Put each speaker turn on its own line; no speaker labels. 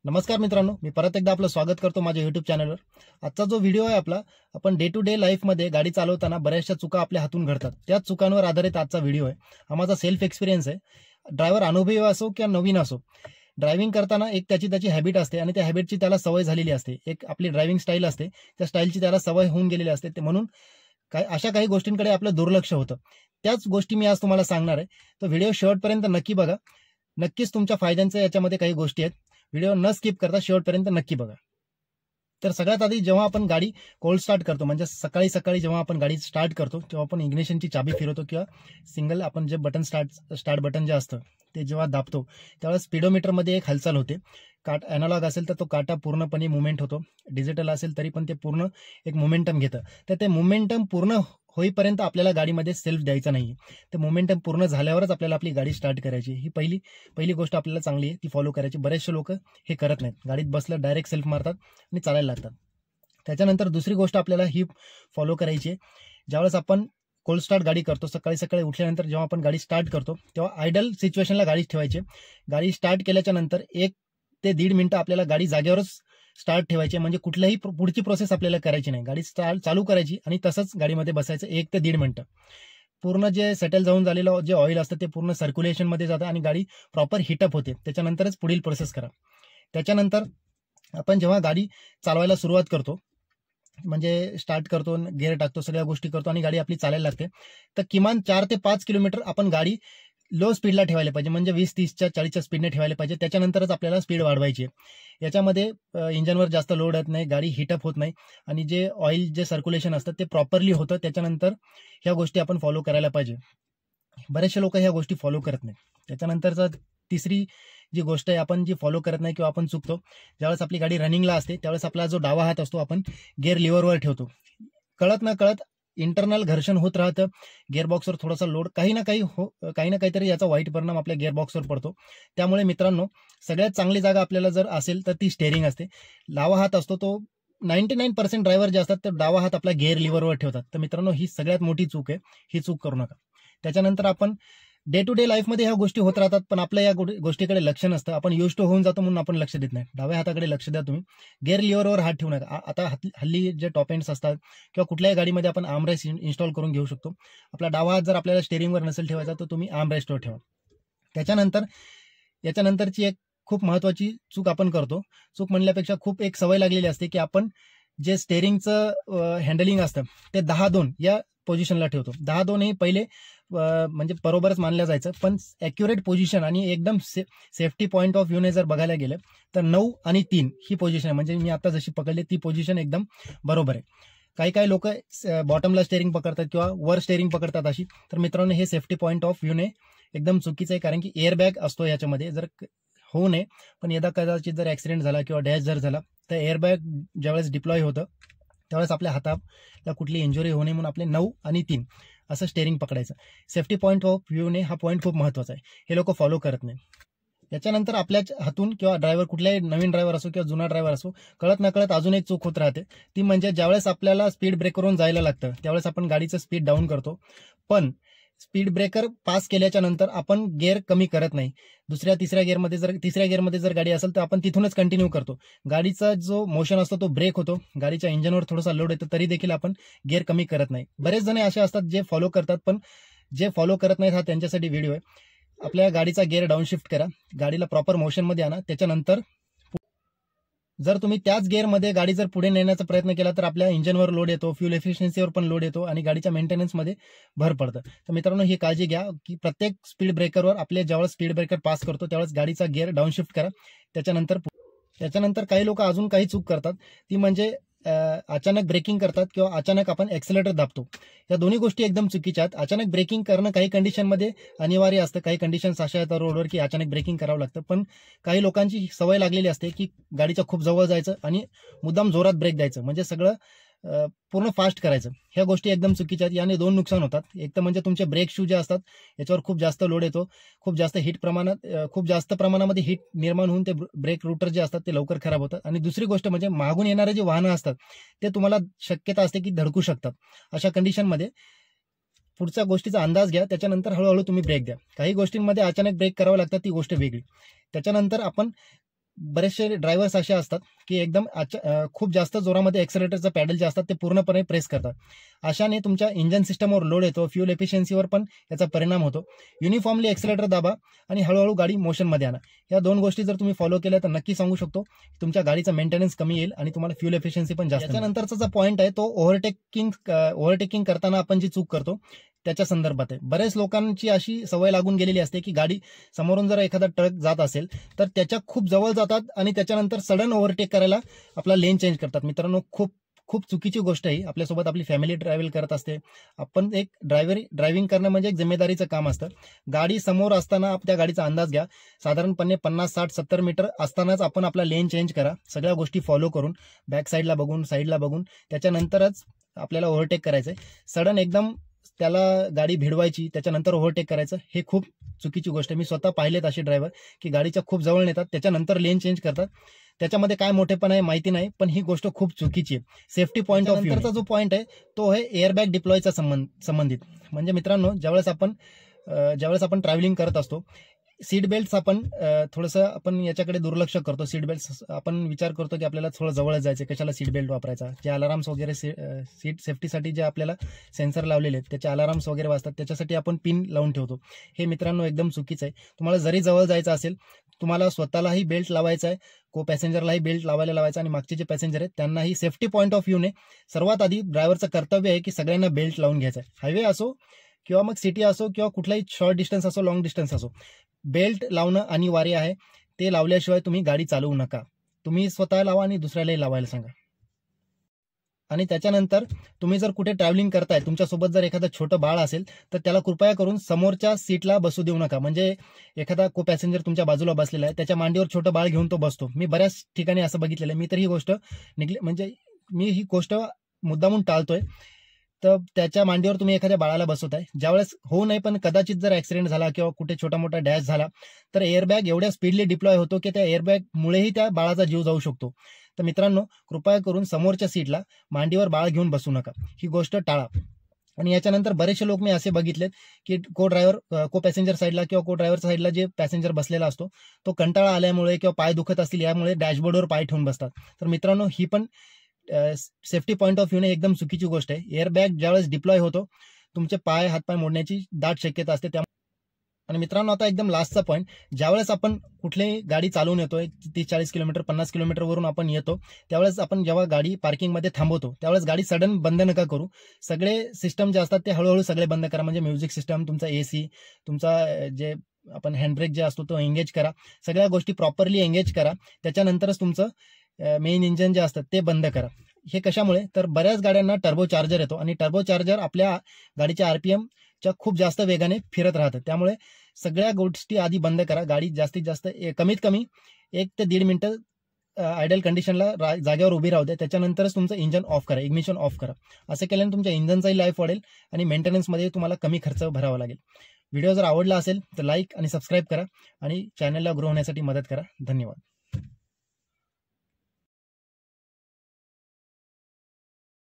नमस्कार मित्रांनो, मी परत एकदा आपलं स्वागत करतो माझ्या YouTube चॅनलवर। आजचा जो व्हिडिओ आहे आपला, आपण डे टू डे लाईफमध्ये गाडी चालवताना बऱ्याचशा चुका आपल्या हातून घडतात। त्याच चुकांवर आधारित आजचा व्हिडिओ आहे। हा माझा सेल्फ एक्सपिरियन्स आहे। ड्रायव्हर अनुभवी असो किंवा नवीन असो, ड्रायव्हिंग करताना एक त्याची हॅबिट असते आणि त्या हॅबिटची त्याला सवय झालेली असते। एक आपली ड्रायव्हिंग स्टाईल असते, त्या स्टाईलची त्याला सवय होऊन गेलेली असते। ते म्हणून अशा काही गोष्टींकडे आपलं दुर्लक्ष होतं। त्याच गोष्टी मी आज तुम्हाला सांगणार आहे। तो व्हिडिओ शेवटपर्यंत नक्की बघा। नक्कीच तुमच्या फायद्यांच्या याच्यामध्ये काही गोष्टी आहेत। व्हिडिओ न स्किप करता शेवटपर्यंत नक्की बघा। तर सगळ्यात आधी जेव्हा आपण गाडी कोल्ड स्टार्ट करतो, म्हणजे सकाळी सकाळी जेव्हा आपण गाडी स्टार्ट करतो तेव्हा आपण इग्निशनची चाबी फिरवतो किंवा सिंगल आपण जे बटन स्टार्ट बटन जे असतं ते जेव्हा दाबतो त्यावेळेस स्पीडोमीटरमध्ये एक हालचाल होते। अॅनालॉग असेल तर तो काटा पूर्णपणे मुवमेंट होतो, डिजिटल असेल तरी पण ते पूर्ण एक मोमेंटम घेतं। तर ते मोमेंटम पूर्ण होईपर्यंत आपल्याला गाडीमध्ये सेल्फ द्यायचा नाही। ते मोमेंटम पूर्ण झाल्यावरच आपल्याला आपली गाडी स्टार्ट करायची। ही पहिली गोष्ट आपल्याला चांगली आहे, ती फॉलो करायची। बरेचसे लोक हे करत नाहीत, गाडीत बसलं डायरेक्ट सेल्फ मारतात आणि चालायला लागतात। त्याच्यानंतर दुसरी गोष्ट आपल्याला ही फॉलो करायची आहे, ज्यावेळेस आपण कोल्ड स्टार्ट गाडी करतो, सकाळी सकाळी उठल्यानंतर जेव्हा आपण गाडी स्टार्ट करतो तेव्हा आयडल सिच्युएशनला गाडी ठेवायची। गाडी स्टार्ट केल्याच्या नंतर 1 ते 1.5 मिनिटं आपल्याला गाडी जागेवरच स्टार्ट ठेवायची, म्हणजे कुठल्याही पुढची प्रोसेस आपल्याला करायची नाही। गाडी चालू करायची आणि तसंच गाडीमध्ये बसायचं 1 ते 1.5 मिनिटं। पूर्ण जे सेटल जाऊन झालेलं जे ऑइल असतं ते पूर्ण सर्क्युलेशनमध्ये जातं आणि गाडी प्रॉपर हिटअप होते। त्याच्यानंतरच पुढील प्रोसेस करा। त्याच्यानंतर आपण जेव्हा गाडी चालवायला सुरुवात करतो, म्हणजे स्टार्ट करतो, गिअर टाकतो, सगळ्या गोष्टी करतो आणि गाडी आपली चालायला लागते, तर किमान 4 ते 5 किलोमीटर आपण गाडी लो स्पीडला ठेवायला पाहिजे, म्हणजे 20-30च्या 40च्या स्पीडने ठेवायला पाहिजे। त्याच्यानंतरच आपल्याला स्पीड वाढवायची आहे। याच्यामध्ये इंजनवर जास्त लोड येत नाही, गाडी हिटअप होत नाही आणि जे ऑइल जे सर्क्युलेशन असतं ते प्रॉपरली होतं। त्याच्यानंतर ह्या गोष्टी आपण फॉलो करायला पाहिजे। बरेचसे लोक ह्या गोष्टी फॉलो करत नाही। त्याच्यानंतरचा तिसरी जी गोष्ट आहे आपण जी फॉलो करत नाही किंवा आपण चुकतो, ज्यावेळेस आपली गाडी रनिंगला असते त्यावेळेस आपला जो डावा हात असतो आपण गिअर लिव्हरवर ठेवतो। कळत न कळत इंटरनल घर्षण होत राहतं, गिअरबॉक्सवर थोडासा लोड, काही ना काहीतरी याचा वाईट परिणाम आपल्या गिअरबॉक्सवर पडतो। त्यामुळे मित्रांनो, सगळ्यात चांगली जागा आपल्याला जर असेल तर ती स्टेअरिंग असते। डावा हात असतो तो 99% ड्रायव्हर जे असतात तर डावा हात आपला गिअर लिव्हरवर ठेवतात। तर मित्रांनो, ही सगळ्यात मोठी चूक आहे, ही चूक करू नका। त्याच्यानंतर आपण डे टू डे लाईफमध्ये ह्या गोष्टी होत राहतात, पण आपल्या या गोष्टीकडे लक्ष नसतं। आपण युज टू होऊन जातो म्हणून आपण लक्ष देत नाही। डाव्या हाताकडे लक्ष द्या तुम्ही, गिअर लिव्हरवर हात ठेवू नका। आता हल्ली जे टॉप एंड्स असतात किंवा कुठल्याही गाडीमध्ये आपण आर्मरेस्ट इन्स्टॉल करून घेऊ शकतो। आपला डावा हात जर आपल्याला स्टेअरिंगवर नसेल ठेवायचा तर तुम्ही आर्मरेस्टवर ठेवा। याच्यानंतरची एक खूप महत्वाची चूक आपण करतो, चूक म्हणल्यापेक्षा खूप एक सवय लागलेली असते की आपण जे स्टेअरिंगचं हँडलिंग असतं ते 10-2 या पोझिशनला ठेवतो। 10-2 हे पहिले म्हणजे बरोबरच मानलं जायचं, पण ॲक्युरेट पोझिशन आणि एकदम सेफ्टी पॉईंट ऑफ व्ह्यूने जर बघायला गेलं तर 9 आणि 3 ही पोझिशन आहे, म्हणजे मी आता जशी पकडली ती पोझिशन एकदम बरोबर आहे। काही लोक बॉटमला स्टेअरिंग पकडतात किंवा वर स्टेअरिंग पकडतात अशी, तर मित्रांनो हे सेफ्टी पॉईंट ऑफ व्ह्यूने एकदम चुकीचं आहे, कारण की एअरबॅग असतो याच्यामध्ये। जर होऊ नये, पण यदा कदाचित जर ॲक्सिडेंट झाला किंवा डॅश जर झाला तर एअरबॅग ज्यावेळेस डिप्लॉय होतं त्यावेळेस आपल्या हाताला कुठली इंजुरी होऊ नये म्हणून आपले 9 आणि 3 असं स्टेअरिंग पकडायचं। सेफ्टी पॉईंट ऑफ व्ह्यूने हा पॉईंट खूप महत्वाचा आहे, हे लोक फॉलो करत नाही। याच्यानंतर आपल्याच हातून किंवा ड्रायव्हर, कुठल्याही नवीन ड्रायव्हर असो किंवा जुना ड्रायव्हर असो, कळत नकळत अजून एक चूक होत राहते, ती म्हणजे ज्यावेळेस आपल्याला स्पीड ब्रेकरवरून जायला लागतं त्यावेळेस आपण गाडीचं स्पीड डाऊन करतो, पण स्पीड ब्रेकर पास केल्याच्या नंतर आपण गिअर कमी करत नाही। तिसऱ्या गिअरमध्ये जर गाडी असेल तर आपण तिथूनच कंटिन्यू करतो। गाडीचा जो मोशन असतो तो ब्रेक होतो, गाडीच्या इंजनवर थोडासा लोड येतो, तरी देखील आपण गिअर कमी करत नाही। बरेच जण असे असतात जे फॉलो करतात, पण जे फॉलो करत नाहीत हा त्यांच्यासाठी व्हिडिओ आहे। आपल्या गाडीचा गिअर डाऊन शिफ्ट करा, गाडीला प्रॉपर मोशनमध्ये आणा। त्याच्यानंतर जर तुम्ही त्याच गिअरमध्ये गाडी जर पुढे नेण्याचा प्रयत्न केला तर आपल्या इंजनवर लोड येतो, फ्यूल एफिशियन्सीवर पण लोड येतो आणि गाडीच्या मेंटेनन्समध्ये भर पडतं। तर मित्रांनो, ही काळजी घ्या की प्रत्येक स्पीड ब्रेकरवर आपले ज्यावेळेस स्पीड ब्रेकर पास करतो त्यावेळेस गाडीचा गिअर डाऊन शिफ्ट करा। त्याच्यानंतर काही लोक अजून काही चूक करतात, ती म्हणजे अचानक ब्रेकिंग करतात किंवा अचानक आपण एक्सेलेटर दाबतो। या दोन्ही गोष्टी एकदम चुकीच्या आहेत। अचानक ब्रेकिंग करणं काही कंडिशनमध्ये अनिवार्य असतं, काही कंडिशन्स अशा आहेत रोडवर की अचानक ब्रेकिंग करावं लागतं, पण काही लोकांची सवय लागलेली असते की गाडीच्या खूप जवळ जायचं आणि मुद्दाम जोरात ब्रेक द्यायचं, म्हणजे सगळं पूर्ण फास्ट करायचं। ह्या गोष्टी एकदम चुकीच्या आहेत। याने 2 नुकसान होतात। एक तर म्हणजे तुमचे ब्रेक शू जे असतात याच्यावर खूप जास्त लोड येतो, खूप जास्त प्रमाणामध्ये हीट निर्माण होऊन ते ब्रेक रूटर जे असतात ते लवकर खराब होतात। आणि दुसरी गोष्ट म्हणजे मागून येणारे जे वाहनं असतात ते तुम्हाला शक्यता असते की धडकू शकतात। अशा कंडिशनमध्ये पुढच्या गोष्टीचा अंदाज घ्या, त्याच्यानंतर हळूहळू तुम्ही ब्रेक द्या। काही गोष्टींमध्ये अचानक ब्रेक करावं लागतात, ती गोष्ट वेगळी। त्याच्यानंतर आपण बरेचसे ड्रायव्हर्स असे असतात की एकदम खूप जास्त जोरामध्ये एक्सेलरेटरचं पॅडल जे असतात ते पूर्णपणे प्रेस करतात. अशाने तुमच्या इंजन सिस्टमवर लोड येतो, फ्यूल एफिशियन्सीवर पण याचा परिणाम होतो. युनिफॉर्मली एक्सेलरेटर दाबा आणि हळूहळू गाडी मोशनमध्ये आणा. या 2 गोष्टी जर तुम्ही फॉलो केल्या तर नक्की सांगू शकतो तुमच्या गाडीचा मेंटेनन्स कमी येईल आणि तुम्हाला फ्यूल एफिशियन्सी पण जास्त. त्याच्यानंतरचा जो पॉईंट आहे तो ओव्हरटेकिंग करताना आपण जी चूक करतो त्याच्या संदर्भात आहे. बरेच लोकांची अशी सवय लागून गेलेली असते की गाडी समोरून जर एखादा ट्रक जात असेल तर त्याच्या खूप जवळ जातात आणि त्याच्यानंतर सडन ओव्हरटेक करायला आपला लेन चेंज करतात. मित्रांनो, खूप चुकीची गोष्ट आहे. आपल्यासोबत आपली फॅमिली ट्रॅव्हल करत असते. आपण एक ड्रायव्हिंग करणं म्हणजे एक जिम्मेदारीचं काम असतं. गाडी समोर असताना त्या गाडीचा अंदाज घ्या. साधारणपणे 50, 60, 70 मीटर असतानाच आपण आपला लेन चेंज करा. सगळ्या गोष्टी फॉलो करून, बॅक साईडला बघून, साईडला बघून त्याच्यानंतरच आपल्याला ओव्हरटेक करायचंय. सडन एकदम त्याला गाडी भिडवायची त्याच्यानंतर ओव्हरटेक करायचं, हे खूप चुकीची गोष्ट आहे. मी स्वतः पाहिलेत असे ड्रायव्हर की गाडीच्या खूप जवळ नेतात, त्याच्यानंतर लेन चेंज करतात. त्याच्यामध्ये काय मोठेपण आहे माहिती नाही, पण ही गोष्ट खूप चुकीची आहे. सेफ्टी पॉईंट ऑफ व्ह्यूचा जो पॉईंट आहे तो आहे एअरबॅग डिप्लॉयचा संबंधित. म्हणजे मित्रांनो, ज्यावेळेस आपण ट्रॅव्हलिंग करत असतो, सीट बेल्ट आपण याच्याकडे दुर्लक्ष करतो. सीट बेल्ट आपण विचार करतो की आपल्याला थोडं जवळच जायचं, कशाला सीट बेल्ट वापरायचा. जे अलाराम्स वगैरे सीट सेफ्टीसाठी जे आपल्याला सेन्सर लावलेले आहेत त्याचे अलाराम्स वगैरे वाजतात, त्याच्यासाठी आपण पिन लावून ठेवतो. हे मित्रांनो एकदम चुकीचं आहे. तुम्हाला जरी जवळ जायचं असेल, तुम्हाला स्वतःलाही बेल्ट लावायचा आहे, को पॅसेंजरलाही बेल्ट लावायचा आणि मागचे जे पॅसेंजर आहेत त्यांनाही सेफ्टी पॉईंट ऑफ व्ह्यूने सर्वात आधी ड्रायव्हरचं कर्तव्य आहे की सगळ्यांना बेल्ट लावून घ्यायचं आहे. हायवे असो किंवा मग सिटी असो किंवा कुठलाही शॉर्ट डिस्टन्स असो, लॉंग डिस्टन्स असो, बेल्ट लावणं अनिवार्य आहे. ते लावल्याशिवाय तुम्ही गाडी चालवू नका. तुम्ही स्वतः लावा आणि दुसऱ्यालाही लावायला सांगा. आणि त्याच्यानंतर तुम्ही जर कुठे ट्रॅव्हलिंग करताय, तुमच्यासोबत जर एखादं छोटं बाळ असेल तर त्याला कृपया करून समोरच्या सीटला बसू देऊ नका. म्हणजे एखादा को पॅसेंजर तुमच्या बाजूला बसलेला आहे, त्याच्या मांडीवर छोटं बाळ घेऊन तो बसतो. मी बऱ्याच ठिकाणी असं बघितलेलं आहे. मी तर ही गोष्ट मुद्दामून टाळतोय. तर त्याच्या मांडीवर तुम्ही एखाद्या बाळाला बसवताय, ज्यावेळेस होऊ नये पण कदाचित जर ऍक्सिडेंट झाला किंवा कुठे छोटा मोठा डॅश झाला तर एअरबॅग एवढ्या स्पीडली डिप्लॉय होतो की त्या एअरबॅगमुळेही त्या बाळाचा जीव जाऊ शकतो. तर मित्रांनो, कृपया करून समोरच्या सीटला मांडीवर बाळ घेऊन बसू नका. ही गोष्ट टाळा. आणि याच्यानंतर बरेचसे लोक मी असे बघितलेत की को पॅसेंजर साईडला किंवा को ड्रायव्हर साईडला जे पॅसेंजर बसलेला असतो तो कंटाळा आल्यामुळे किंवा पाय दुखत असतील यामुळे डॅशबोर्डवर पाय ठेवून बसतात. तर मित्रांनो, ही पण सेफ्टी पॉईंट ऑफ व्ह्यूने एकदम चुकीची गोष्ट आहे. एअरबॅग ज्यावेळेस डिप्लॉय होतो तुमचे हातपाय मोडण्याची दाट शक्यता असते. आणि मित्रांनो, आता एकदम लास्टचा पॉईंट, ज्यावेळेस आपण कुठलीही गाडी चालवून येतोय, 30-40 किलोमीटर 50 किलोमीटरवरून आपण येतो, त्यावेळेस आपण जेव्हा गाडी पार्किंगमध्ये थांबवतो त्यावेळेस गाडी सडन बंद नका करू. सगळे सिस्टम जे असतात ते हळूहळू सगळे बंद करा. म्हणजे म्युझिक सिस्टम, तुमचा AC, तुमचा जे आपण हँडब्रेक जे असतो तो एंगेज करा. सगळ्या गोष्टी प्रॉपरली एंगेज करा. त्याच्यानंतरच तुमचं मेन इंजिन जे असतं ते बंद करा. हे कशामुळे, तर बऱ्याच गाड्यांना टर्बो चार्जर येतो आणि टर्बो चार्जर आपल्या गाडीच्या RPMच्या खूप जास्त वेगाने फिरत राहतं. त्यामुळे सगळ्या गोष्टी आधी बंद करा. गाडी जास्तीत जास्त कमीत कमी 1 ते 1.5 मिनिटं आयडल कंडिशनला जागेवर उभी राहू द्या. त्याच्यानंतरच तुमचं इंजन ऑफ करा, इग्निशन ऑफ करा. असं केल्याने तुमच्या इंजनचाही लाईफ वाढेल आणि मेंटेनन्समध्ये तुम्हाला कमी खर्च भरावा लागेल. व्हिडिओ जर आवडला असेल तर लाईक आणि सबस्क्राईब करा आणि चॅनलला ग्रो होण्यासाठी मदत करा. धन्यवाद.